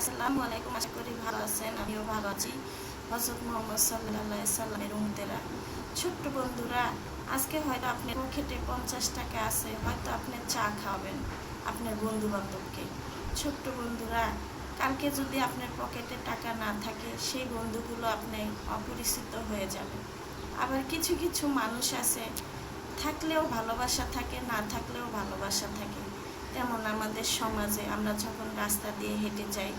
আসসালামু আলাইকুম। আশা করি ভালো আছেন, আমিও ভালো আছি। হযরত মুহাম্মদ সাল্লাল্লাহু আলাইহি সাল্লামের উম্মতেরা, ছোট্ট বন্ধুরা, আজকে হয়তো আপনার পকেটে 50 টাকা আছে, হয়তো আপনি চা খাওয়াবেন আপনার বন্ধু বান্ধবকে। ছোট্ট বন্ধুরা, কালকে যদি আপনার পকেটে টাকা না থাকে, সেই বন্ধুগুলো আপনি অপরিচিত হয়ে যাবে। আবার কিছু কিছু মানুষ আছে, থাকলেও ভালোবাসা থাকে, না থাকলেও ভালোবাসা থাকে। তেমন আমাদের সমাজে আমরা যখন রাস্তা দিয়ে হেঁটে যাই,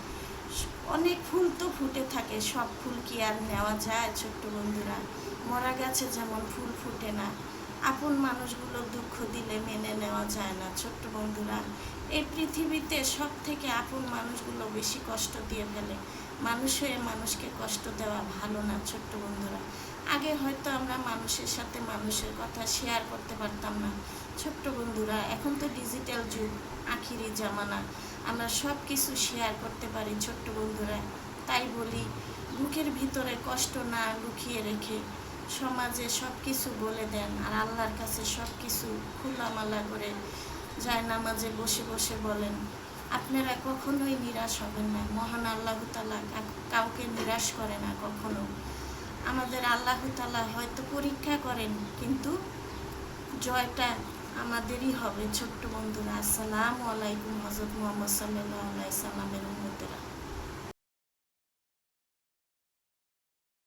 অনেক ফুল তো ফুটে থাকে, সব ফুল কি আর নেওয়া যায়? ছোট্ট বন্ধুরা, মরা গাছে যেমন ফুল ফুটে না, আপন মানুষগুলো দুঃখ দিলে মেনে নেওয়া যায় না। ছোট্ট বন্ধুরা, এই পৃথিবীতে সব থেকে আপন মানুষগুলো বেশি কষ্ট দিয়ে ফেলে। মানুষ হয়ে মানুষকে কষ্ট দেওয়া ভালো না। ছোট্ট বন্ধুরা, আগে হয়তো আমরা মানুষের সাথে মানুষের কথা শেয়ার করতে পারতাম না। ছোট্ট বন্ধুরা, এখন তো ডিজিটাল যুগ, আখিরি জামানা, আমরা সব কিছু শেয়ার করতে পারি। ছোট্ট বন্ধুরা, তাই বলি, বুকের ভিতরে কষ্ট না লুকিয়ে রেখে সমাজে সব কিছু বলে দেন, আর আল্লাহর কাছে সব কিছু খোলামালা করে জায়নামাজে বসে বসে বলেন। আপনারা কখনোই নিরাশ হবেন না। মহান আল্লাহ তাআলা কাউকে নিরাশ করে না কখনো। আমাদের আল্লাহ তাআলা হয়তো পরীক্ষা করেন, কিন্তু জয়টা আমাদেরই হবে। ছোট্ট বন্ধুরা, আসসালামু আলাইকুম। হযরত মুহাম্মদ সাল্লাল্লাহু আলাইহি সাল্লামের উম্মতেরা।